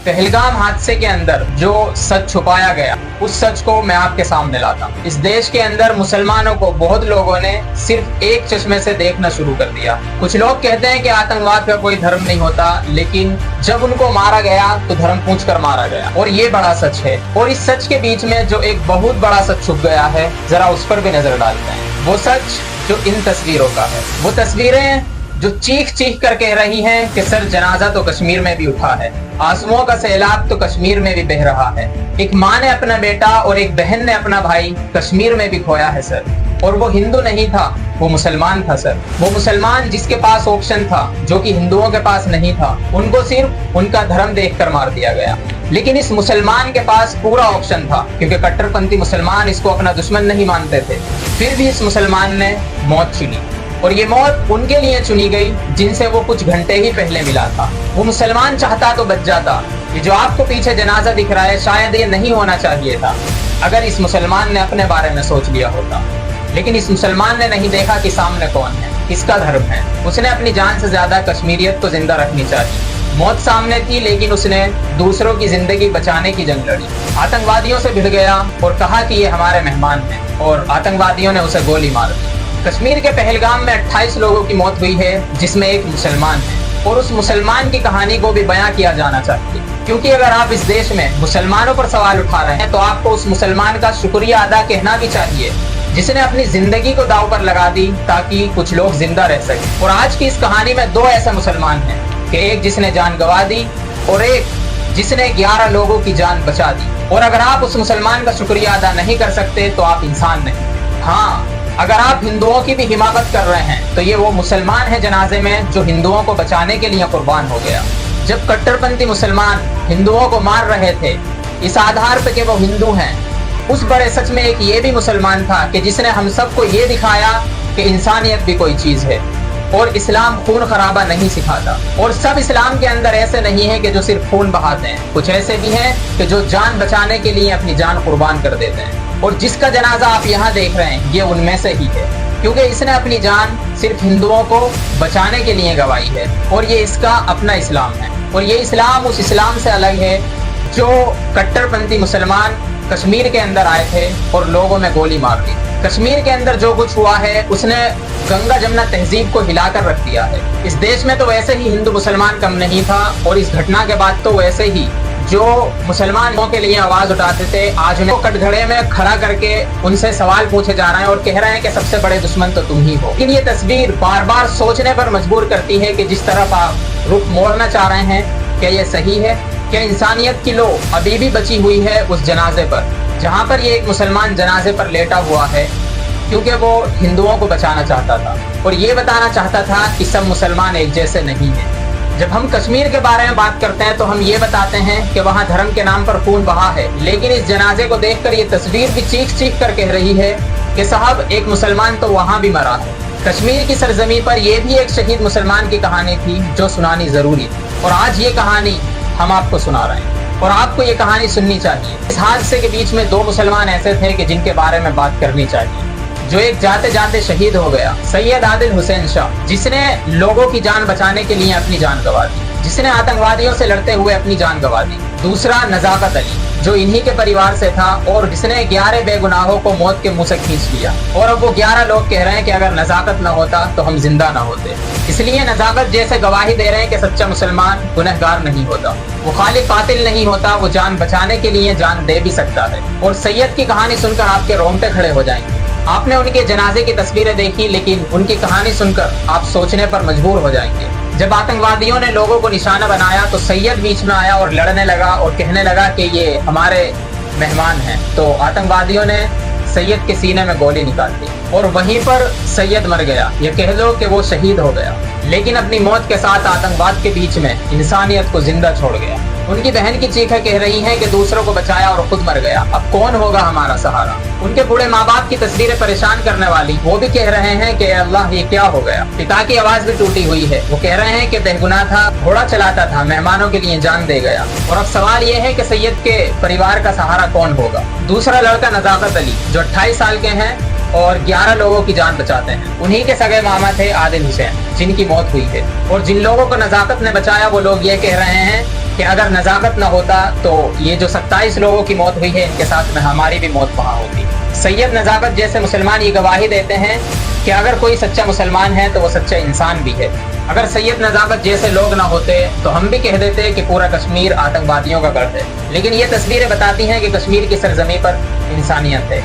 पहलगाम हादसे के अंदर जो सच छुपाया गया, उस सच को मैं आपके सामने लाता हूँ। इस देश के अंदर मुसलमानों को बहुत लोगों ने सिर्फ एक चश्मे से देखना शुरू कर दिया। कुछ लोग कहते हैं कि आतंकवाद का कोई धर्म नहीं होता, लेकिन जब उनको मारा गया तो धर्म पूछ कर मारा गया, और ये बड़ा सच है। और इस सच के बीच में जो एक बहुत बड़ा सच छुप गया है, जरा उस पर भी नजर डालते हैं। वो सच जो इन तस्वीरों का है, वो तस्वीरें जो चीख चीख कर कह रही हैं कि सर जनाजा तो कश्मीर में भी उठा है, आंसुओं का सैलाब तो कश्मीर में भी बह रहा है। एक माँ ने अपना बेटा और एक बहन ने अपना भाई कश्मीर में भी खोया है सर, और वो हिंदू नहीं था, वो मुसलमान था सर। वो मुसलमान जिसके पास ऑप्शन था जो कि हिंदुओं के पास नहीं था, उनको सिर्फ उनका धर्म देखकर मार दिया गया। लेकिन इस मुसलमान के पास पूरा ऑप्शन था, क्योंकि कट्टरपंथी मुसलमान इसको अपना दुश्मन नहीं मानते थे। फिर भी इस मुसलमान ने मौत चुनी, और ये मौत उनके लिए चुनी गई जिनसे वो कुछ घंटे ही पहले मिला था। वो मुसलमान चाहता तो बच जाता। ये जो आपको पीछे जनाजा दिख रहा है, शायद ये नहीं होना चाहिए था अगर इस मुसलमान ने अपने बारे में सोच लिया होता। लेकिन इस मुसलमान ने नहीं देखा कि सामने कौन है, किसका धर्म है। उसने अपनी जान से ज्यादा कश्मीरियत को जिंदा रखनी चाहिए। मौत सामने थी, लेकिन उसने दूसरों की जिंदगी बचाने की जंग लड़ी। आतंकवादियों से भिड़ गया और कहा कि ये हमारे मेहमान हैं, और आतंकवादियों ने उसे गोली मार दी। कश्मीर के पहलगाम में 28 लोगों की मौत हुई है, जिसमें एक मुसलमान है, और उस मुसलमान की कहानी को भी बयां किया जाना चाहिए। क्योंकि अगर आप इस देश में मुसलमानों पर सवाल उठा रहे हैं, तो आपको उस मुसलमान का शुक्रिया अदा कहना भी चाहिए जिसने अपनी जिंदगी को दांव पर लगा दी ताकि कुछ लोग जिंदा रह सके। और आज की इस कहानी में दो ऐसे मुसलमान हैं कि एक जिसने जान गंवा दी और एक जिसने 11 लोगों की जान बचा दी। और अगर आप उस मुसलमान का शुक्रिया अदा नहीं कर सकते तो आप इंसान नहीं। हाँ, अगर आप हिंदुओं की भी हिमाकत कर रहे हैं तो ये वो मुसलमान है जनाजे में जो हिंदुओं को बचाने के लिए कुर्बान हो गया। जब कट्टरपंथी मुसलमान हिंदुओं को मार रहे थे इस आधार पे कि वो हिंदू हैं, उस बड़े सच में एक ये भी मुसलमान था कि जिसने हम सबको ये दिखाया कि इंसानियत भी कोई चीज है, और इस्लाम खून खराबा नहीं सिखाता। और सब इस्लाम के अंदर ऐसे नहीं है कि जो सिर्फ खून बहाते हैं, कुछ ऐसे भी हैं कि जो जान बचाने के लिए अपनी जान कुर्बान कर देते हैं। और जिसका जनाजा आप यहाँ देख रहे हैं, ये उनमें से ही है, क्योंकि इसने अपनी जान सिर्फ हिंदुओं को बचाने के लिए गंवाई है, और ये इसका अपना इस्लाम है। और ये इस्लाम उस इस्लाम से अलग है जो कट्टरपंथी मुसलमान कश्मीर के अंदर आए थे और लोगों में गोली मार दी। कश्मीर के अंदर जो कुछ हुआ है, उसने गंगा जमुना तहजीब को हिलाकर रख दिया है। इस देश में तो वैसे ही हिंदू मुसलमान कम नहीं था, और इस घटना के बाद तो वैसे ही जो मुसलमानों के लिए आवाज उठाते थे, आज उन्हें कटघरे में खड़ा करके उनसे सवाल पूछे जा रहे हैं और कह रहे हैं कि सबसे बड़े दुश्मन तो तुम ही हो। लेकिन ये तस्वीर बार बार सोचने पर मजबूर करती है कि जिस तरफ आप रुख मोड़ना चाह रहे हैं, क्या ये सही है? क्या इंसानियत की लो अभी भी बची हुई है उस जनाजे पर, जहाँ पर ये एक मुसलमान जनाजे पर लेटा हुआ है, क्योंकि वो हिंदुओं को बचाना चाहता था और ये बताना चाहता था कि सब मुसलमान एक जैसे नहीं हैं। जब हम कश्मीर के बारे में बात करते हैं तो हम ये बताते हैं कि वहाँ धर्म के नाम पर खून बहा है, लेकिन इस जनाजे को देखकर ये तस्वीर भी चीख चीख कर कह रही है कि साहब एक मुसलमान तो वहाँ भी मरा है। कश्मीर की सरजमी पर यह भी एक शहीद मुसलमान की कहानी थी जो सुनानी जरूरी थी, और आज ये कहानी हम आपको सुना रहे हैं, और आपको ये कहानी सुननी चाहिए। इस हादसे के बीच में दो मुसलमान ऐसे थे कि जिनके बारे में बात करनी चाहिए, जो एक जाते जाते शहीद हो गया, सैयद आदिल हुसैन शाह, जिसने लोगों की जान बचाने के लिए अपनी जान गंवा दी, जिसने आतंकवादियों से लड़ते हुए अपनी जान गंवा दी। दूसरा नजाकत अली, जो इन्हीं के परिवार से था और जिसने 11 बेगुनाहों को मौत के मुंह से खींच लिया। और अब वो 11 लोग कह रहे हैं कि अगर नजाकत न होता तो हम जिंदा न होते। इसलिए नजाकत जैसे गवाही दे रहे हैं कि सच्चा मुसलमान गुनहगार नहीं होता, वो खाली कातिल नहीं होता, वो जान बचाने के लिए जान दे भी सकता है। और सैयद की कहानी सुनकर आपके रोंगटे खड़े हो जाएंगे। आपने उनके जनाजे की तस्वीरें देखी, लेकिन उनकी कहानी सुनकर आप सोचने पर मजबूर हो जाएंगे। जब आतंकवादियों ने लोगों को निशाना बनाया तो सैयद बीच में आया और लड़ने लगा और कहने लगा कि ये हमारे मेहमान हैं। तो आतंकवादियों ने सैयद के सीने में गोली निकाल दी और वहीं पर सैयद मर गया। ये कह लो कि वो शहीद हो गया, लेकिन अपनी मौत के साथ आतंकवाद के बीच में इंसानियत को जिंदा छोड़ गया। उनकी बहन की चीखें कह रही हैं कि दूसरों को बचाया और खुद मर गया, अब कौन होगा हमारा सहारा। उनके बूढ़े माँ बाप की तस्वीरें परेशान करने वाली, वो भी कह रहे हैं कि अल्लाह ये क्या हो गया। पिता की आवाज भी टूटी हुई है, वो कह रहे हैं कि बेगुनाह था, घोड़ा चलाता था, मेहमानों के लिए जान दे गया। और अब सवाल ये है कि सैयद के परिवार का सहारा कौन होगा। दूसरा लड़का नजाकत अली, जो 28 साल के हैं और 11 लोगों की जान बचाते हैं। उन्हीं के सगे मामा थे आदिल हुसैन, जिनकी मौत हुई है। और जिन लोगों को नजाकत ने बचाया वो लोग ये कह रहे हैं کہ اگر نزاکت نہ ہوتا تو یہ جو 27 لوگوں کی موت ہوئی ہے ان کے ساتھ میں ہماری بھی موت وہاں ہوتی۔ سید نزاکت جیسے مسلمان یہ گواہی دیتے ہیں کہ اگر کوئی سچا مسلمان ہے تو وہ سچا انسان بھی ہے۔ اگر سید نزاکت جیسے لوگ نہ ہوتے تو ہم بھی کہہ دیتے کہ پورا کشمیر آتنکوادیوں کا گڑھ ہے، لیکن یہ تصویریں بتاتی ہیں کہ کشمیر کی سرزمین پر انسانیت ہے۔